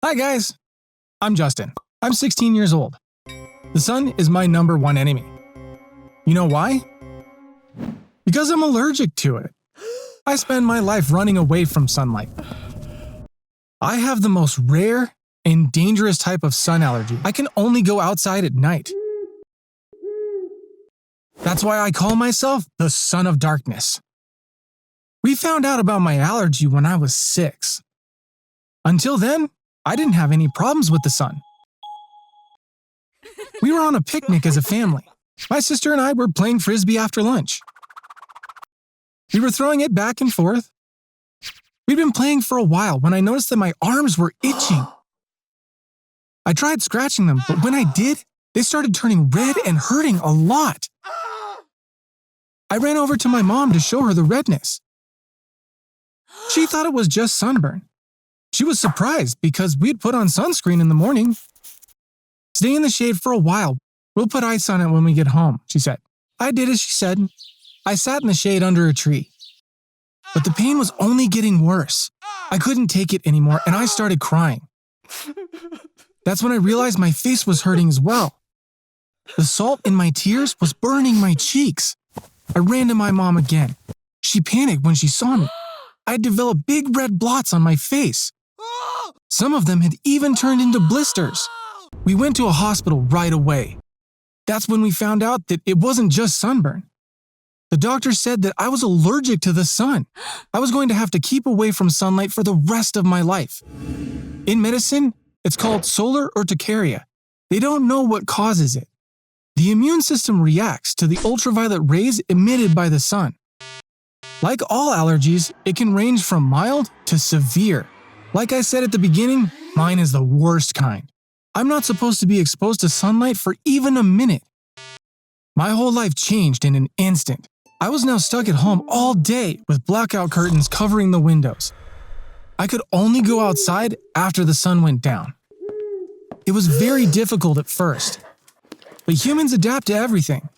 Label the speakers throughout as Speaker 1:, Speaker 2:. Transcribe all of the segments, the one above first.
Speaker 1: Hi guys, I'm Justin. I'm 16 years old. The sun is my number one enemy. You know why? Because I'm allergic to it. I spend my life running away from sunlight. I have the most rare and dangerous type of sun allergy. I can only go outside at night. That's why I call myself the Son of Darkness. We found out about my allergy when I was 6. Until then, I didn't have any problems with the sun. We were on a picnic as a family. My sister and I were playing frisbee after lunch. We were throwing it back and forth. We'd been playing for a while when I noticed that my arms were itching. I tried scratching them, but when I did, they started turning red and hurting a lot. I ran over to my mom to show her the redness. She thought it was just sunburn. She was surprised because we'd put on sunscreen in the morning. Stay in the shade for a while. We'll put ice on it when we get home, she said. I did as she said. I sat in the shade under a tree. But the pain was only getting worse. I couldn't take it anymore and I started crying. That's when I realized my face was hurting as well. The salt in my tears was burning my cheeks. I ran to my mom again. She panicked when she saw me. I had developed big red blots on my face. Some of them had even turned into blisters. We went to a hospital right away. That's when we found out that it wasn't just sunburn. The doctor said that I was allergic to the sun. I was going to have to keep away from sunlight for the rest of my life. In medicine, it's called solar urticaria. They don't know what causes it. The immune system reacts to the ultraviolet rays emitted by the sun. Like all allergies, it can range from mild to severe. Like I said at the beginning, mine is the worst kind. I'm not supposed to be exposed to sunlight for even a minute. My whole life changed in an instant. I was now stuck at home all day with blackout curtains covering the windows. I could only go outside after the sun went down. It was very difficult at first, but humans adapt to everything.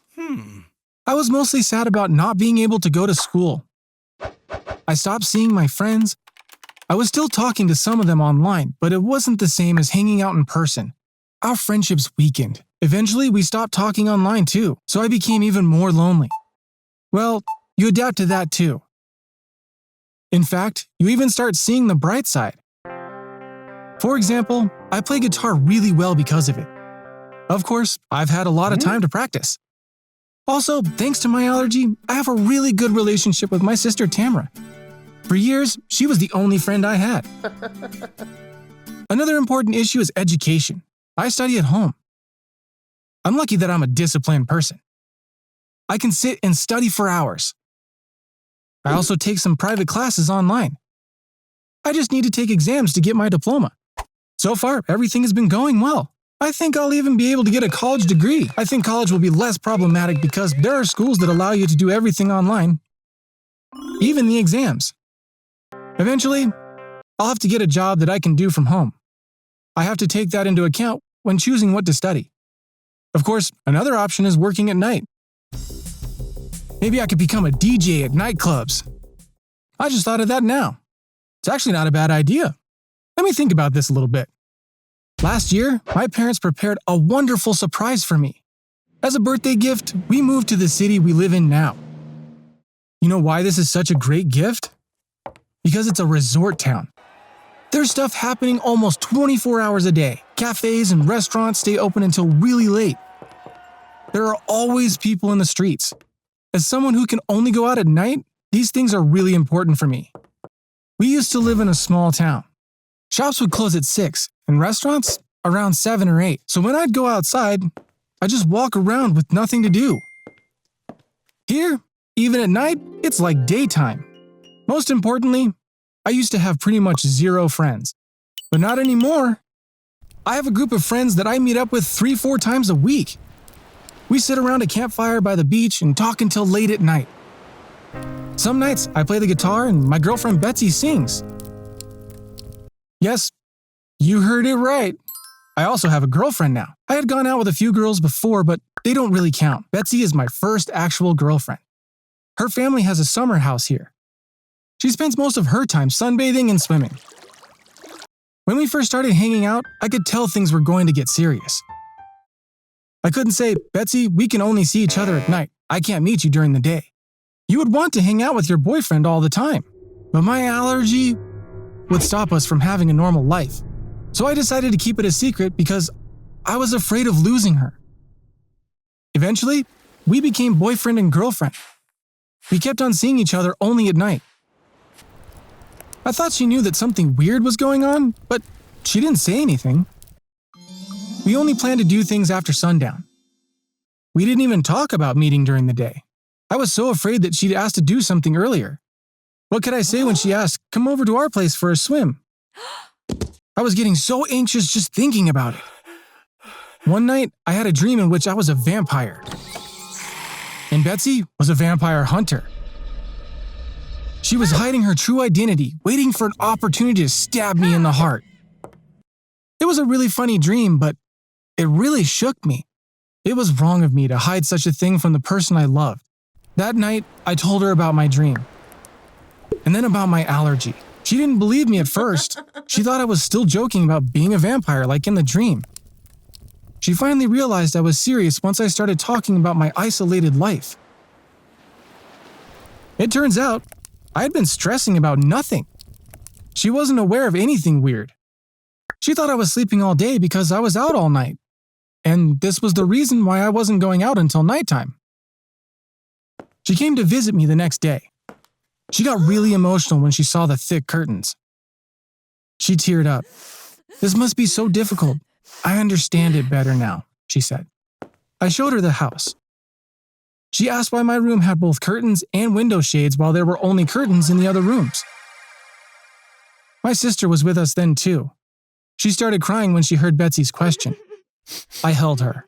Speaker 1: I was mostly sad about not being able to go to school. I stopped seeing my friends. I was still talking to some of them online, but it wasn't the same as hanging out in person. Our friendships weakened. Eventually, we stopped talking online too, so I became even more lonely. Well, you adapt to that too. In fact, you even start seeing the bright side. For example, I play guitar really well because of it. Of course, I've had a lot of time to practice. Also, thanks to my allergy, I have a really good relationship with my sister Tamara. For years, she was the only friend I had. Another important issue is education. I study at home. I'm lucky that I'm a disciplined person. I can sit and study for hours. I also take some private classes online. I just need to take exams to get my diploma. So far, everything has been going well. I think I'll even be able to get a college degree. I think college will be less problematic because there are schools that allow you to do everything online, even the exams. Eventually, I'll have to get a job that I can do from home. I have to take that into account when choosing what to study. Of course, another option is working at night. Maybe I could become a DJ at nightclubs. I just thought of that now. It's actually not a bad idea. Let me think about this a little bit. Last year, my parents prepared a wonderful surprise for me. As a birthday gift, we moved to the city we live in now. You know why this is such a great gift? Because it's a resort town. There's stuff happening almost 24 hours a day. Cafes and restaurants stay open until really late. There are always people in the streets. As someone who can only go out at night, these things are really important for me. We used to live in a small town. Shops would close at 6, and restaurants around 7 or 8. So when I'd go outside, I'd just walk around with nothing to do. Here, even at night, it's like daytime. Most importantly, I used to have pretty much zero friends. But not anymore. I have a group of friends that I meet up with 3-4 times a week. We sit around a campfire by the beach and talk until late at night. Some nights, I play the guitar and my girlfriend Betsy sings. Yes, you heard it right. I also have a girlfriend now. I had gone out with a few girls before, but they don't really count. Betsy is my first actual girlfriend. Her family has a summer house here. She spends most of her time sunbathing and swimming. When we first started hanging out, I could tell things were going to get serious. I couldn't say, "Betsy, we can only see each other at night. I can't meet you during the day." You would want to hang out with your boyfriend all the time. But my allergy would stop us from having a normal life. So I decided to keep it a secret because I was afraid of losing her. Eventually, we became boyfriend and girlfriend. We kept on seeing each other only at night. I thought she knew that something weird was going on, but she didn't say anything. We only planned to do things after sundown. We didn't even talk about meeting during the day. I was so afraid that she'd asked to do something earlier. What could I say when she asked, "Come over to our place for a swim"? I was getting so anxious just thinking about it. One night, I had a dream in which I was a vampire. And Betsy was a vampire hunter. She was hiding her true identity, waiting for an opportunity to stab me in the heart. It was a really funny dream, but it really shook me. It was wrong of me to hide such a thing from the person I loved. That night, I told her about my dream. And then about my allergy. She didn't believe me at first. She thought I was still joking about being a vampire like in the dream. She finally realized I was serious once I started talking about my isolated life. It turns out, I had been stressing about nothing. She wasn't aware of anything weird. She thought I was sleeping all day because I was out all night. And this was the reason why I wasn't going out until nighttime. She came to visit me the next day. She got really emotional when she saw the thick curtains. She teared up. "This must be so difficult. I understand it better now," she said. I showed her the house. She asked why my room had both curtains and window shades while there were only curtains in the other rooms. My sister was with us then too. She started crying when she heard Betsy's question. I held her.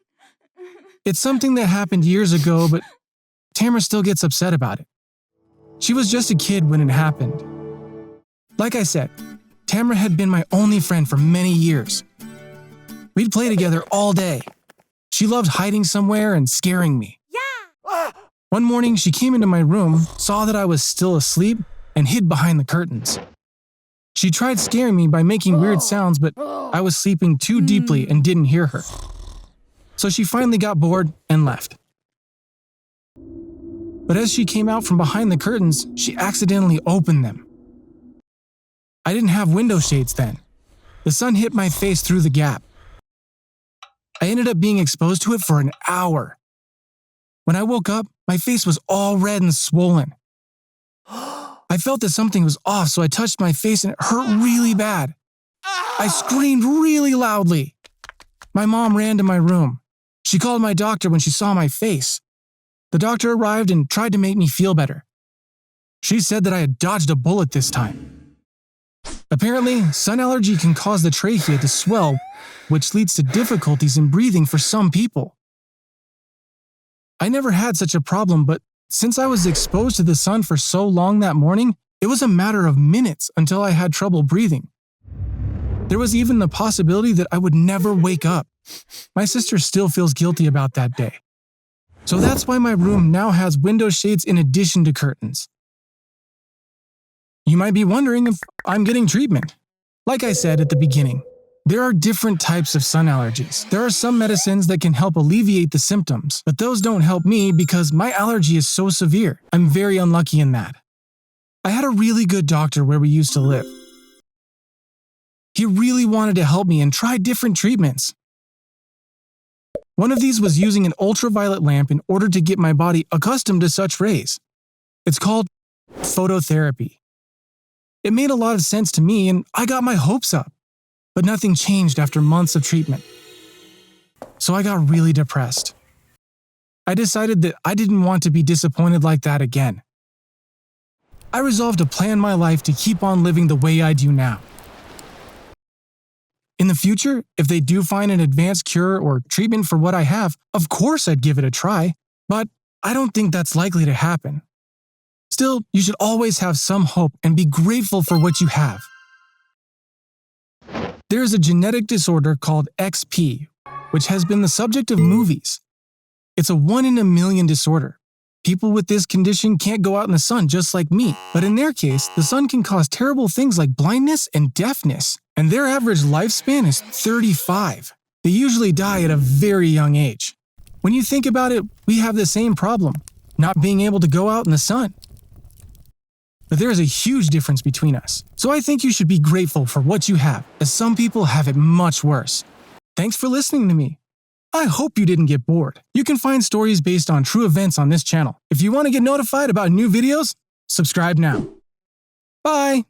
Speaker 1: It's something that happened years ago, but Tamara still gets upset about it. She was just a kid when it happened. Like I said, Tamara had been my only friend for many years. We'd play together all day. She loved hiding somewhere and scaring me. One morning, she came into my room, saw that I was still asleep, and hid behind the curtains. She tried scaring me by making weird sounds, but I was sleeping too deeply and didn't hear her. So she finally got bored and left. But as she came out from behind the curtains, she accidentally opened them. I didn't have window shades then. The sun hit my face through the gap. I ended up being exposed to it for an hour. When I woke up, my face was all red and swollen. I felt that something was off, so I touched my face and it hurt really bad. I screamed really loudly. My mom ran to my room. She called my doctor when she saw my face. The doctor arrived and tried to make me feel better. She said that I had dodged a bullet this time. Apparently, sun allergy can cause the trachea to swell, which leads to difficulties in breathing for some people. I never had such a problem, but since I was exposed to the sun for so long that morning, it was a matter of minutes until I had trouble breathing. There was even the possibility that I would never wake up. My sister still feels guilty about that day. So that's why my room now has window shades in addition to curtains. You might be wondering if I'm getting treatment. Like I said at the beginning, there are different types of sun allergies. There are some medicines that can help alleviate the symptoms, but those don't help me because my allergy is so severe. I'm very unlucky in that. I had a really good doctor where we used to live. He really wanted to help me and try different treatments. One of these was using an ultraviolet lamp in order to get my body accustomed to such rays. It's called phototherapy. It made a lot of sense to me and I got my hopes up, but nothing changed after months of treatment. So I got really depressed. I decided that I didn't want to be disappointed like that again. I resolved to plan my life to keep on living the way I do now. In the future, if they do find an advanced cure or treatment for what I have, of course I'd give it a try, but I don't think that's likely to happen. Still, you should always have some hope and be grateful for what you have. There is a genetic disorder called XP, which has been the subject of movies. It's a 1 in a million disorder. People with this condition can't go out in the sun just like me, but in their case, the sun can cause terrible things like blindness and deafness. and their average lifespan is 35. They usually die at a very young age. When you think about it, we have the same problem, not being able to go out in the sun. But there is a huge difference between us, so I think you should be grateful for what you have, as some people have it much worse. Thanks for listening to me. I hope you didn't get bored. You can find stories based on true events on this channel. If you want to get notified about new videos, subscribe now. Bye!